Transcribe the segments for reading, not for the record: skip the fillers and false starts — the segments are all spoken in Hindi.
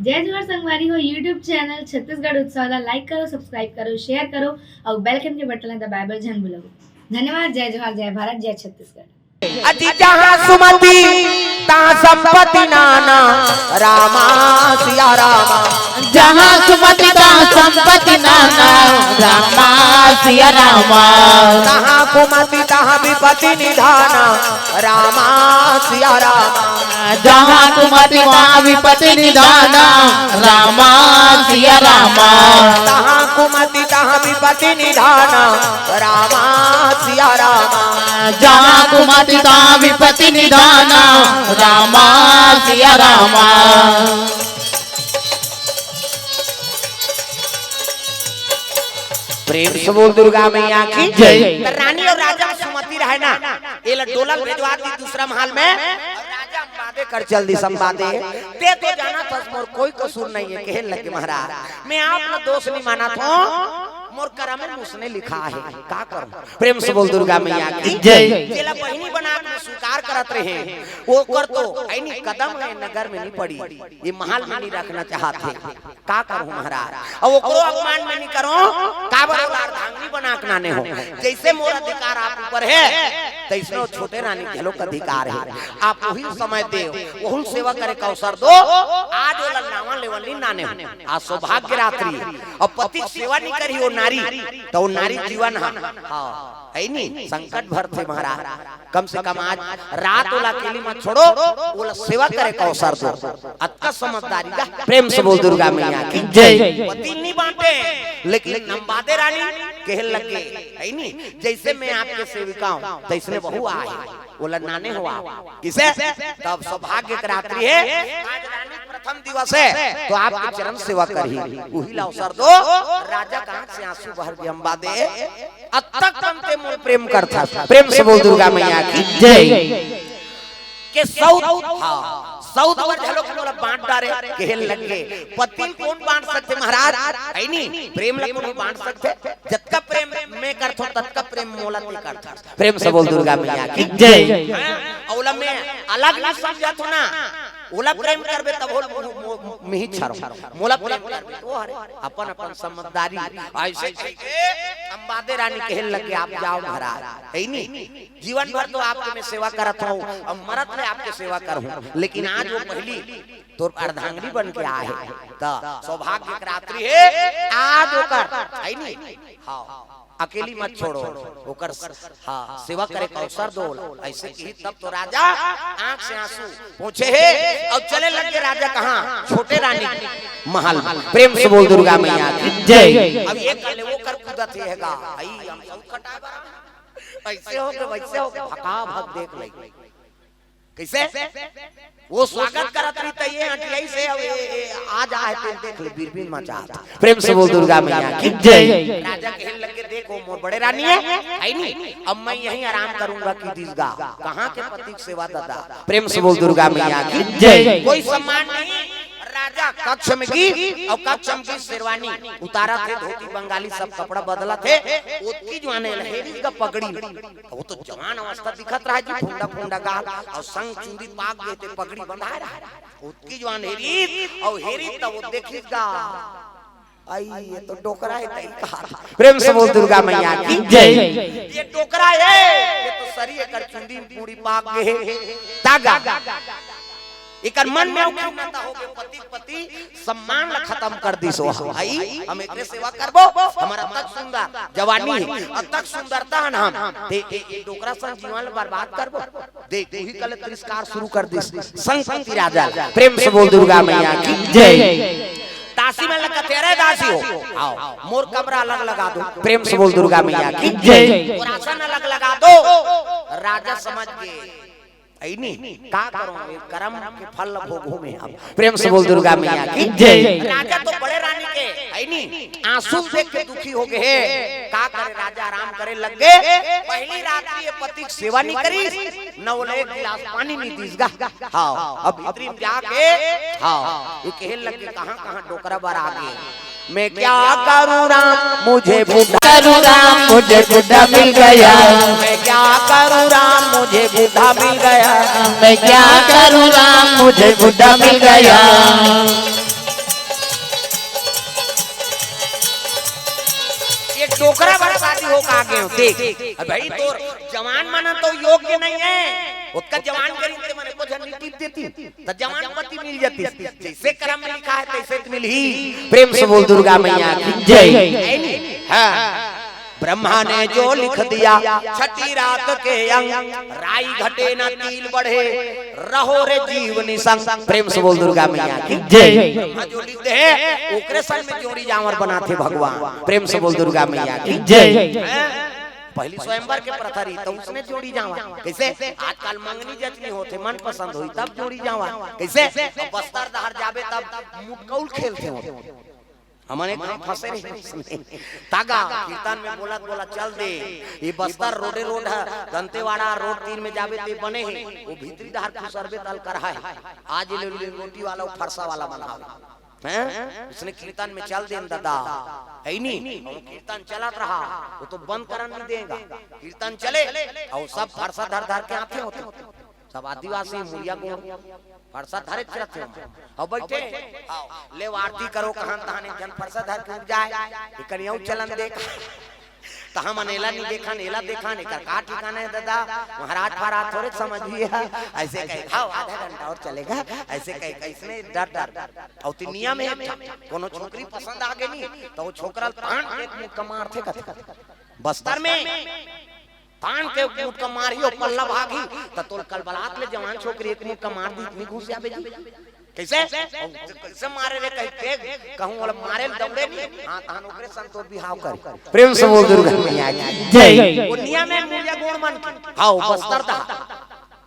जय जोहार संगवारी हो यूट्यूब चैनल छत्तीसगढ़ उत्सव लाइक करो, सब्सक्राइब करो, शेयर करो और बेल आइकन के बटन दबाए बर झन भूलो। धन्यवाद। जय जोहार, जय भारत, जय छत्तीसगढ़। अति जहाँ सुमति तहाँ संपत्ति नाना रामा सिया रामा। जहाँ सुमति तहाँ संपत्ति नाना रामा सिया रामा। तहाँ कुमति तहाँ विपत्ति निधाना रामा सिया रामा। जहाँ कुमति वहाँ विपत्ति निधाना रामा सिया रामा। तहाँ कुमति तहाँ विपत्ति निधाना रामा सिया रामा। जहाँ कुमति तहाँ विपत्ति निधाना रामा सिया रामा। प्रेम से बोल दुर्गा मैया की जय। रानी और राजा सुमति रहे ना, ये डोला भेजवा दी दूसरा महल में। राजा अंबादे कर चल दी संवादे ते तो जाना था मोर कोई कसूर नहीं है। कहे लगे महाराज मैं आपका दोष नहीं माना था, मोर करम में उसने लिखा है का करूं। प्रेम से बोल दुर्गा मैया की जय। जेला बहिनी बना के स्वीकार करत रहे वो कर तो ऐनी कदम है नगर में नहीं पड़ी, ये महल में नहीं रखना चाहते का करूं महाराज। और ओकरो अपमान में नहीं करो का बराबर अर्धांगिनी बना के नाने हो। जैसे मोर अधिकार आप ऊपर है तैसे वो छोटे रानी के लोग अधिकार है। आप वही समय दे वही सेवा करे का अवसर दो। आज वो लन्नावा लेवली नाने हो, आज सौभाग्य रात्रि और पति सेवा नहीं करी वो नारी तो नारी जीवन है नहीं संकट भर थे महाराज। कम से कम आज रात वाला अकेली मत छोड़ो, वो सेवा करे का अवसर दो। अत्का समझदारी का प्रेम से बोल दुर्गा मैया की जय। पति नहीं बांटे लेकिन अंबादे रानी कह लगे है नहीं जैसे मैं आपके सेविका हूँ तैसने बहु आए बोला नाने हो आप किसे तब सौभाग्य की रात्रि है। आज रानी प्रथम दिवस है तो आपके चरण सेवा करी वही अवसर दो। राजा का आंख से आंसू बहर गए अंबादे अतक तमते मोर प्रेम करता। प्रेम से बोल दुर्गा मैया की जय। के सौद पर झलो के बांट डारे कहल लगे पति कौन बांट सकते महाराज है नहीं प्रेम ल कौन बांट सकते। जतका प्रेम मैं करथो ततका प्रेम मोला ते करथा। प्रेम से बोल दुर्गा मैया की जय। औला में अलग नहीं समझत हो ना, ओला प्रेम करबे तब हो मिहि छारो मोला प्रेम करबे तो अरे अपन अपन समझदारी ऐसे अंबादे रानी कहल लगे आप जाओ महाराज है नहीं जीवन भर तो आपके मैं सेवा करत हूं और मरत में आपके सेवा करूं, लेकिन आज वो पहली तो अर्धांगिनी बन के आए तो सौभाग्य की रात्रि है आज ओकर है नहीं। हां अकेली मत छोड़ो ओकर हाँ सेवा करे का अवसर दो। ऐसे की तब तो राजा आंख से आंसू पूछे है और चले लगे राजा कहाँ छोटे रानी महल। प्रेम से बोल दुर्गा मैया की जय। अब ये कहले वो कर कूदत हैगा आई हम सब खटाए बरा ऐसे हो के वैसे हो के भका भग देख ले कैसे वो स्वागत करत रही त ये हटियाई से आज आए ते देख ले बीरबीन मचा। प्रेम से बोल दुर्गा मैया की जय। राजा कहने लगे देखो मोर बड़े रानी है नहीं अब मैं यहीं आराम करूंगा कि दिसगा कहाँ के पति की सेवा दादा। प्रेम से बोल दुर्गा मैया की जय। कोई सम्मान नहीं। राजा कक्ष में की और कक्ष में की शेरवानी उतारा थे, धोती बंगाली सब कपड़ा बदला थे। उसकी जवाने लहेरी का पगड़ी वो तो जवान अवस्था दिखत रहा जी फुंडा फुंडा गाल और संग चूड़ी पाक देते पगड़ी बंधा रहा उसकी जवान हेरी और हेरी तब वो देखिएगा आई ये तो डोकरा है तई कहा। प्रेम से बोल दुर्गा मैया की जय। ये डोकरा है ये तो सरिये कर चुंदी पूरी पाक गए तागा इकर मन में उखनाता हो गए पति सम्मान ला खत्म कर दी सो भाई हम एकरे सेवा करबो हमारा तक सुंदर जवानी है तक सुंदरता है ना हम ते डोकरा संग जीवन बर्बाद करबो देख वही कल तिरस्कार शुरू कर दी संगति राजा। प्रेम से बोल दुर्गा मैया की जय। दासी में लगा तेरे दासी हो आओ मोर कमरा अलग लगा दो। प्रेम से बोल दुर्गा मैया की जय। और आसन अलग लगा दो। राजा समझ गए ऐनी का करो कर्म के फल भोगो में हम। प्रेम से बोल दुर्गा मैया की जय। राजा तो बड़े रानी के ऐनी आंसू देख के दुखी हो गए का करे राजा आराम करे लग गए। पहली रात्रि ये पति की सेवा नहीं करी न बोले एक गिलास पानी नहीं दीसगा। हां अब भीतरी में जाके हां ये कहे लग गए कहां-कहां डोकरा बर आ गए मैं क्या करूं राम मुझे बुढ़ा करूं राम मुझे बुढ़ा मिल गया। मैं क्या करूं राम मुझे बुढ़ा मिल गया। मैं क्या करूं राम मुझे बुढ़ा मिल गया। लोग आगे हो देख भाई तो जवान माना तो योग्य नहीं है उसका जवान करी माने को जन टिप देती तो जवान पति मिल जाती जैसे कर्म में लिखा है तैसे मिल ही प्रेम से बोल दुर्गा मैया की जय। हाँ ब्रह्मा ने जो लिख दिया छठी रात के अंग राई घटे न तिल बढ़े रहो रे जीवनी संग प्रेम से बोल दुर्गा मैया की जय। ब्रह्मा जो लिख दे ओकरे संग में जोड़ी जावर बनाते भगवान प्रेम से बोल दुर्गा मैया की जय। पहली स्वयंवर के प्रथा रही तो उसने जोड़ी जावा कैसे आजकल मंगनी जचनी होते मन पसंद हुई तब जोड़ी जावा कैसे बस्तर दहर जावे तब मुटकौल खेलते होते हमारे कहीं फंसे नहीं तागा कीर्तन में बोला चल दे ये बस्तर रोडे रोड है दंतेवाड़ा रोड 3 में जावे ते बने हैं वो भीतरी दहर खुसरबे तल कर है आज ले रोटी वाला फरसा वाला बनावे हैं उसने कीर्तन में चल दे दादा है नहीं कीर्तन चलत रहा वो तो बंद करन नहीं देगा कीर्तन चले और सब फरसा धर धर के आते होते सब आदिवासी मुरिया को फरसा धरे चलते और बैठे ले आरती करो कहां तहां जन फरसा धर के उठ जाए कनिया चलन देख तो हम नेला नहीं देखा नेला देखा नहीं कर का ठिकाना है दादा महाराज महाराज थोड़े समझिए ऐसे कहे खाओ आधा घंटा और चलेगा ऐसे कहे कैसे डर डर और ती नियम है कोनो छोकरी पसंद आ गई नहीं तो वो छोकरा पान एक मुंह कमार थे बस्तर में पान के मुंह का मारियो पल्ला भागी तो तोल कलबलात ले जवान छोकरी एक मुंह का मार दी इतनी घुस जाबे जी कैसे कैसे मारे रे कह के कहूं वाला मारे दौड़े नहीं हां तहन ओकरे संतो बिहाव कर प्रेम से बोल दुर्गा मैया जय। दुनिया में मूल्य गुण मन हां बस्तर दा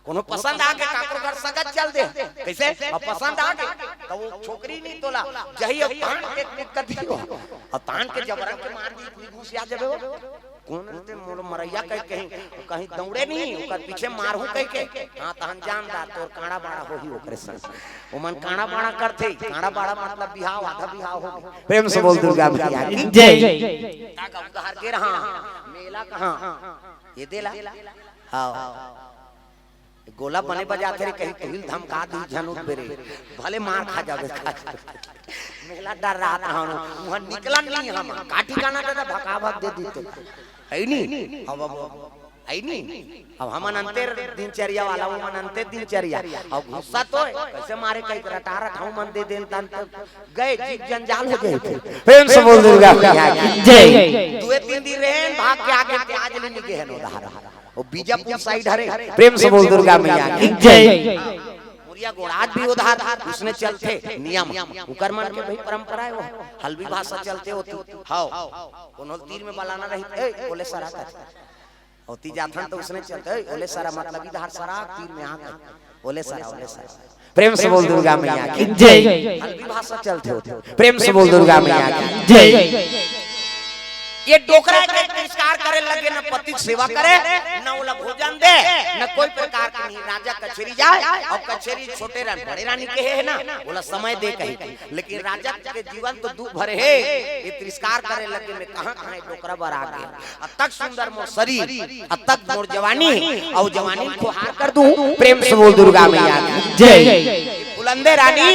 कोनो पसंद आ के काकरो घर सगत चल दे कैसे अब पसंद आ गए तो वो छोकरी नहीं तोला जही अब तान के दिक्कत दियो और तान के जबरन के मार दी इतनी घुस आ जाबे कौन ते मोर मरैया कहीं दौड़े नहीं ओकर पीछे मारहू कह के हां तहन जानदार तोर काड़ा बाड़ा होही ओकरे संग ओ मन काड़ा बाड़ा करथे काड़ा बाड़ा मतलब बिहाव आधा बिहाव हो प्रेम से बोल दुर्गा मैया की जय। का उधार के रहा मेला कहां ये देला हां गोला बने बजाते रे कहीं कहिल धमका दी झनुट बेरे भले मार खा जावे मेला डर रहा था वहां निकला नहीं हम काटी गाना दादा भका भग दे दी तो है नहीं अब है नहीं अब हम अंतर दिनचर्या वाला वो मन अंतर दिनचर्या अब गुस्सा तो कैसे मारे कई रटारा ठाऊ मन दे देन तन गए जीव जंजाल हो गए प्रेम से बोल दुर्गा मैया की जय। 2-3 दिन रहे भाग के आगे आज ले निके है उधार वो बीजापुर साइड हरे प्रेम से बोल दुर्गा मैया की जय। मुरिया गोराज भी उधार उसने चलते नियम उकर मन के भाई परंपरा है वो हल्बी भाषा चलते होती हां कोनो तीर में बलाना रही ए बोले सारा का होती जाथन तो उसने चलते बोले सारा मतलब इधर सारा तीर में आ गए बोले सारा प्रेम से बोल दुर्गा मैया की जय। हल्बी भाषा चलते होते प्रेम से बोल दुर्गा मैया की जय। ये डोकरा के तिरस्कार करे लगे न पति सेवा करे न ओला भोजन दे न कोई प्रकार के नहीं राजा कचेरी जाए और कचेरी छोटे रानी बड़े रानी के है ना ओला समय दे कही लेकिन राजा के जीवन तो दुख भरे है ये तिरस्कार करे लगे में कहां डोकरा बर आ गया अब तक सुंदर मोर शरीर अब तक मोर जवानी और जवानी को हार कर दूं प्रेम से बोल दुर्गा मैया की जय। बुलंदे रानी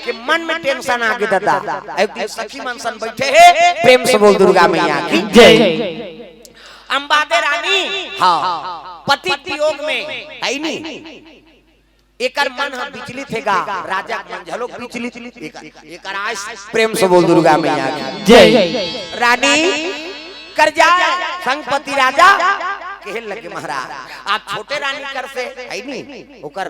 के मन में टेंशन आ गया दादा एक दिन सखी मनसन बैठे है प्रेम से बोल दुर्गा मैया की जय। अंबादे रानी हां पति वियोग में है नहीं एकर मन हम विचलित हैगा राजा मन झलोक विचलित एकर आस प्रेम से बोल दुर्गा मैया की जय। रानी कर जाए संगपति राजा कहल लगे महाराज आप छोटे रानी कर से है नहीं ओकर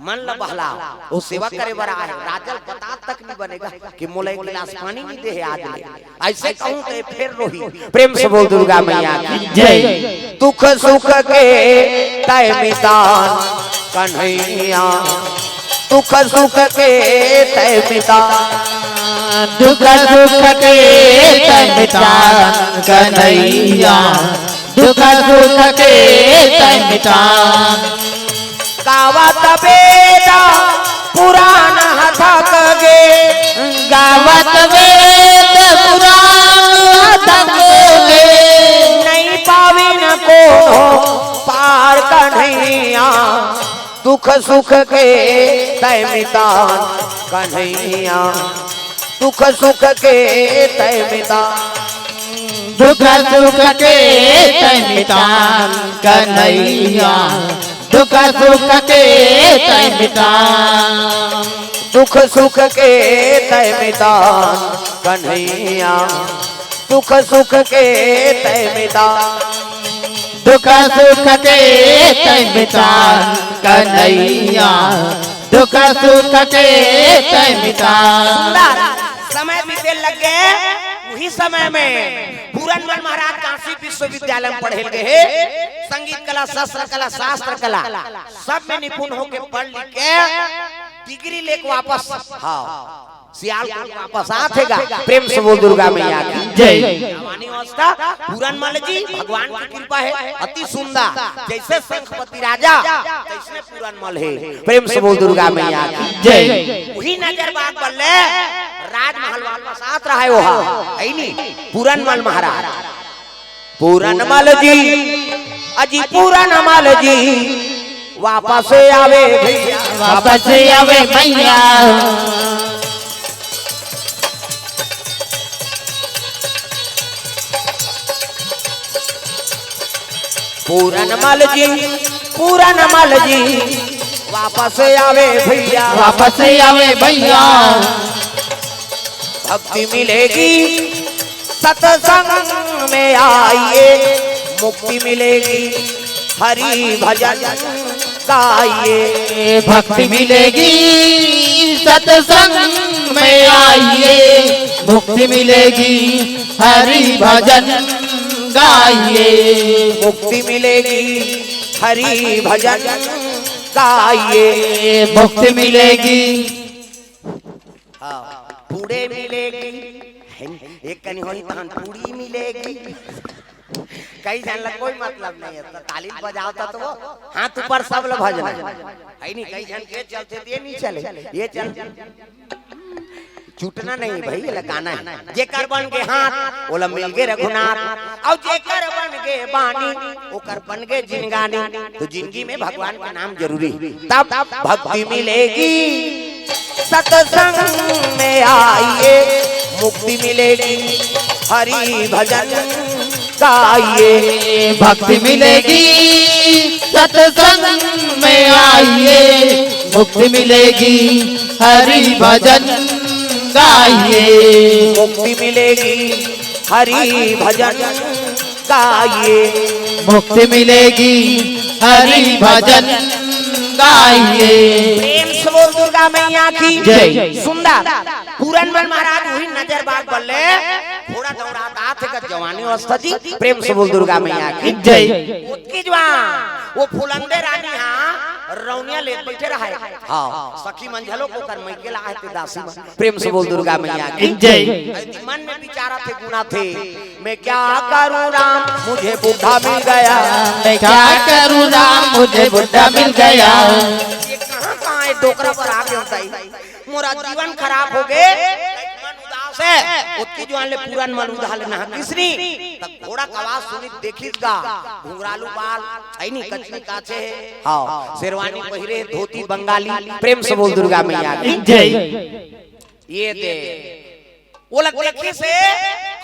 मन ल बहला वो सेवा करे बरा है राजल बता तक नहीं बनेगा कि मोला एक गिलास पानी नहीं दे है आज ले ऐसे कहूं तो फिर रोही प्रेम से बोल दुर्गा मैया की जय। दुख सुख के तय मितान कन्हैया दुख सुख के तय मितान दुख सुख के तय मितान कन्हैया दुख सुख के तय मितान गावत बेदा पुराण हथक गे गावत वेद पुराण हथक गे नहीं पावी न को पार कन्हैया दुख सुख के तय मितान कन्हैया दुख सुख के तय मितान दुख सुख के तै मिटान कन्हैया दुख सुख के तै मिटान दुख सुख के तै मिटान कन्हैया दुख सुख के तै मिटान दुख सुख के तै मिटान कन्हैया दुख सुख के तै मिटान। समय बीते लग गए वही समय में पूरनमल महाराज काशी विश्वविद्यालय में पढ़े गए संगीत कला शस्त्र कला शास्त्र कला सब में निपुण होके पढ़ लिख के डिग्री लेके वापस सियालकोट वापस आतेगा। प्रेम से बोल दुर्गा मैया की जय। जवानी अवस्था पूरनमल जी भगवान की कृपा है अति सुंदर जैसे शंखपति राजा तैसने पूरनमल है। प्रेम से बोल दुर्गा मैया की जय। वही नजर बाग बल्ले राजमहल वापस आत रहा है वो है नी पूरनमल महाराज। पूरनमल जी अजी पूरनमल जी वापस आवे भैया वापस आवे भैया पूरनमल जी वापस आवे भैया वापस आवे भैया भक्ति मिलेगी सत्संग में आइए मुक्ति मिलेगी हरि भजन गाइए भक्ति मिलेगी सत्संग में आइए मुक्ति मिलेगी हरि भजन गाइए मुक्ति मिलेगी हरि भजन गाइए मुक्ति मिलेगी पूड़े मिलेगी एक कनी होई तहन पूड़ी मिलेगी कई जन लग कोई मतलब नहीं है तो ताली बजाओ तो वो हाथ ऊपर सब लोग भजन है नहीं कई जन के चलते ये नहीं चले ये चल छूटना नहीं भाई ये लगाना है जेकर बन के हाथ ओला मिल गए रघुनाथ और जेकर बन के बानी ओकर बन गए जिनगानी तो जिंदगी में भगवान का नाम जरूरी तब भक्ति मिलेगी सत्संग में आइए मुक्ति मिलेगी हरि भजन गाइए भक्ति मिलेगी सत्संग में आइए मुक्ति मिलेगी हरि भजन गाइए मुक्ति मिलेगी हरि भजन गाइए मुक्ति मिलेगी हरि भजन गाइए। प्रेम से बोल दुर्गा मैया की जय। सुंदर पूरनमल महाराज हुई नजर बाग बल्ले थोड़ा दौड़ाता थे का जवानी अवस्था जी। प्रेम से बोल दुर्गा मैया की जय। उसकी जवान वो फुलंदे रानी हाँ रौनिया ले बैठे रहा है हाँ सखी मंझलों को कर मैं के लाए थे दासी में। प्रेम से बोल दुर्गा मैया की जय। मन में विचारा थे गुना थे मैं क्या करूं राम मुझे बुढ़ा मिल गया मैं क्या करूं राम मुझे बुढ़ा मिल गया ये कहाँ है डोकरा पर आ गया होता है मोरा जीवन खराब हो गए मन उदास है उसकी जो आले पूरनमल उधाले ना किसनी तब घोड़ा का आवाज सुनी देखिस का घुंघरालू बाल है नहीं कचनी काचे है हाँ शेरवानी पहिरे धोती बंगाली। प्रेम से बोल दुर्गा मैया की जय। ये दे वो लग देखी से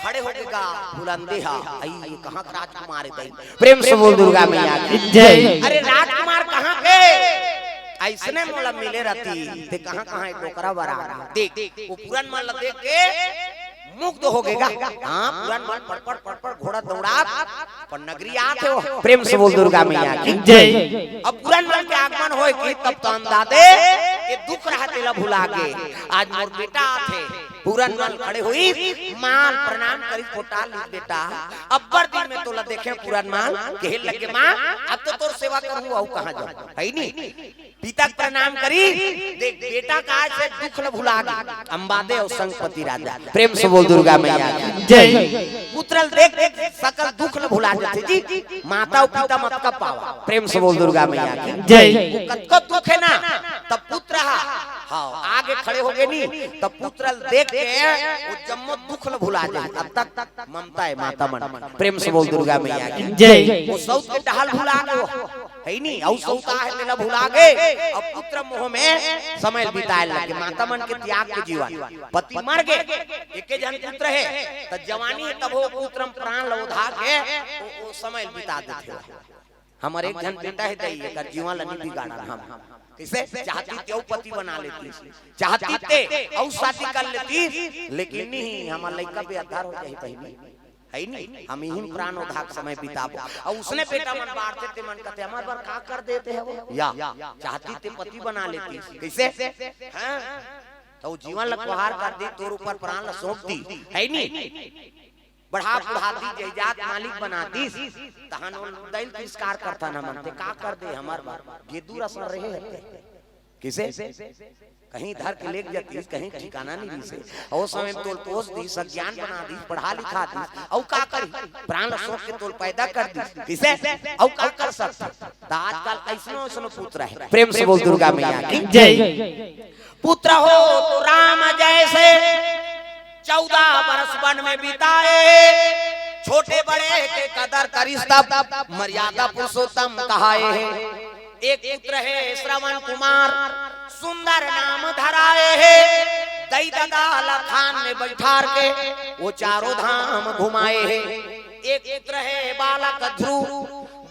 खड़े हो गएगा बुलंदी हा आई ये कहां का राजकुमार है भाई। प्रेम से बोल दुर्गा मैया की जय। अरे राजकुमार कहां के ऐसने मोला मिले रहती ते कहां है डोकरा बरा देख वो पूरनमल देख के मुग्ध हो गएगा हां पूरनमल पड़ घोड़ा दौड़ा पर नगरी आते हो। प्रेम से बोल दुर्गा मैया की जय। अब पूरनमल के आगमन होए कि तब तो अंदादे ये दुख रहा तेला भुला के आज मोर बेटा आथे पूरनमल खड़े हुई मां प्रणाम करी पोटा ली बेटा अब्बर दिन में तोला देखे पूरनमल कहे लगे मां अब तो तोर सेवा करूं आऊ कहां जाऊं है नी पिता प्रणाम करी देख बेटा का आज से दुख न भुला गई अंबादे और शंखपति राजा। प्रेम से बोल दुर्गा मैया की जय। पुत्रल देख सकल दुख न भुला जाते जी माता और पिता मत का पावा। प्रेम से बोल दुर्गा मैया की जय। कतको दुख है ना तब पुत्र हाँ आगे खड़े हो गए नी तब पुत्रल देख के वो जम्मो दुख न भुला जाए अब तक ममता है माता मन। प्रेम से बोल दुर्गा मैया की जय। वो सौत के टहल भुला गए है नहीं औ सौता है तेला भुला गए अब पुत्र मोह में समय बिताए लगे माता मन के त्याग के जीवन पति मर गए एके जन पुत्र है त जवानी है तब वो पुत्रम प्राण लौधा के वो समय बिता देते हमारे एक जन बेटा है दई एकर जीवन लनी बिगाड़ा हम कैसे चाहती ते पति बना लेती चाहती ते औ शादी कर लेती लेकिन नहीं हमार लड़का भी आधार हो जाए पहले है नहीं हम ही प्राण उधाक समय बिताबो और उसने बेटा मन बांटते थे मन कहते हमारे बार का कर देते हैं वो या चाहती थे पति बना लेती कैसे हां तो जीवन लखवार कर दी तोर ऊपर प्राण ल सौंप दी है नहीं बढ़ा बढ़ा दी जायदाद मालिक बना दी तहन दैल तिरस्कार करता ना मनते का कर दे हमार बार ये दूर असर रहे है किसे कहीं धर के लेके जाती कहीं ठिकाना नहीं दी से और समय तोल तोस दी सज्ञान बना दी पढ़ा लिखा दी औ का करी प्राण सोच के तोल पैदा कर दी किसे औ का कर सकता आजकल ऐसनो ऐसनो पुत्र है प्रेम से बोल दुर्गा मैया की जय पुत्र हो तो राम जैसे 14 बरस वन में बिताए छोटे बड़े के कदर करिश्ता मर्यादा पुरुषोत्तम कहाए एक पुत्र है श्रवण कुमार सुंदर नाम धराए है दई दादा लखान में बैठार के वो चारों धाम घुमाए है एक पुत्र है बालक ध्रुव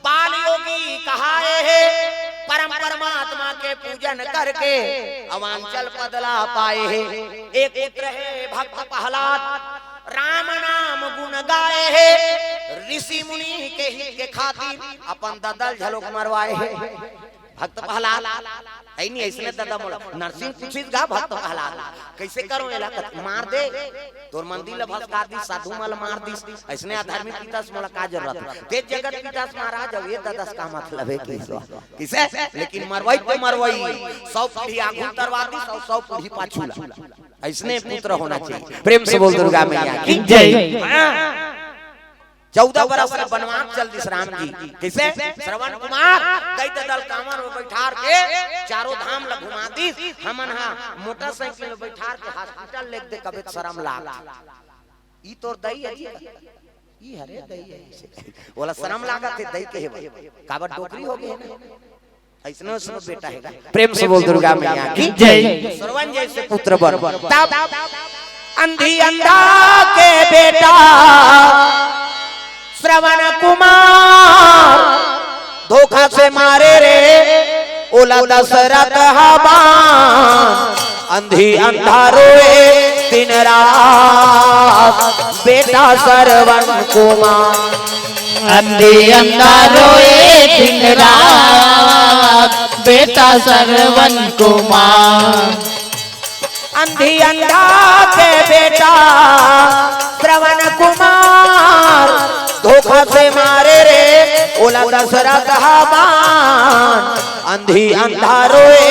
बाल योगी कहाए है परम परमात्मा के पूजन करके अवांचल पदला पाए है एक पुत्र है भक्त प्रहलाद राम नाम गुण गाए है ऋषि मुनि के हित के खातिर अपन ददल झलोक मरवाए है भक्त प्रहलाद है नहीं इसने दादा मोला नरसिंह पूछित गा भक्त प्रहलाद कैसे करो एला मार दे तोर मंदिर भस्का दी साधु मल मार दी इसने अधर्मी पिता से मोला का जरूरत ते जगत पिता से महाराज अब ये दादा का मतलब है किसे लेकिन मरवाई तो मरवाई 100 पीढ़ी आगू तरवा दी 100 पीढ़ी पाछू ऐसने पुत्र होना चाहिए प्रेम से बोल दुर्गा मैया की जय 14 बरस का वनवास चल दिस राम जी किसे श्रवण कुमार दई दल कामर में बैठार के चारों धाम ल घुमा दी हमन हा मोटरसाइकिल में बैठार के हॉस्पिटल लेक दे कबे शर्म लाग ई तोर दई है ई हरे दई है बोला शर्म लागत है दई के है काबर डोकरी हो गई है ऐसनो सुनो बेटा है प्रेम से बोल दुर्गा मैया की जय श्रवण जैसे पुत्र बर तब अंधी अंधा के बेटा श्रवण कुमार धोखा से मारे रे ओला दशरथ हबान अंधी अंधा रोए दिन रात बेटा श्रवण कुमार अंधी अंधा रोए दिन रात बेटा श्रवण कुमार अंधी अंधा के बेटा श्रवण कुमार धोखा से मारे रे ओला दशरथ हबान अंधी अंधा रोए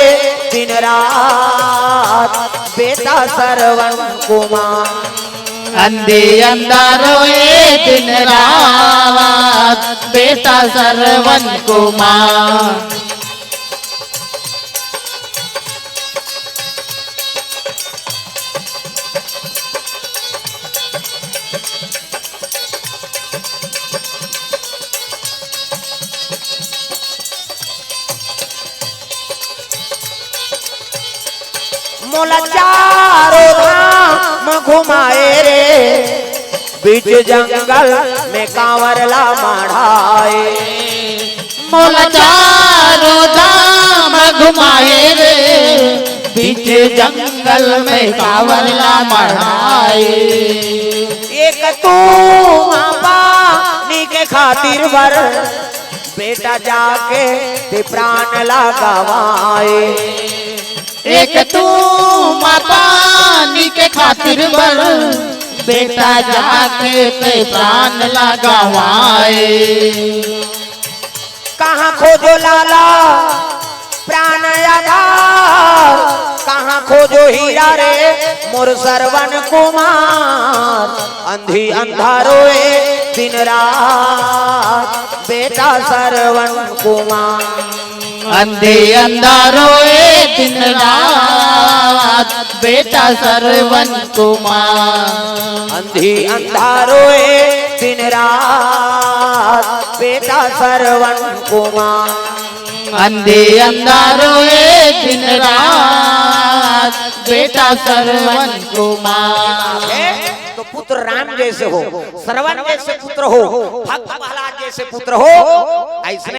दिन रात बेटा श्रवण कुमार अंधी अंधा रोए दिन रात बेटा श्रवण कुमार मोला चारों धाम घुमाए रे बीच जंगल में कांवर ला मढ़ाए मोला चारों धाम घुमाए रे बीच जंगल में कांवर ला मढ़ाए एक तू पानी के खातिर वर बेटा जाके ते प्राण लगावाए एक तू पानी के खातिर बर बेटा जाके ते प्राण लगावाए कहाँ खोजो लाला प्राण आधार कहाँ खोजो हीरा रे मोर श्रवण कुमार अंधी अंधा रोए दिन रात बेटा श्रवण कुमार अंधी अंधा रोए दिन रात बेटा श्रवण कुमार अंधी अंधा रोए दिन रात बेटा श्रवण कुमार अंधे अंधारो दिन रात बेटा श्रवण कुमार। तो पुत्र राम जैसे हो, श्रवण जैसे पुत्र हो, भक्त प्रहलाद जैसे पुत्र हो, ऐसे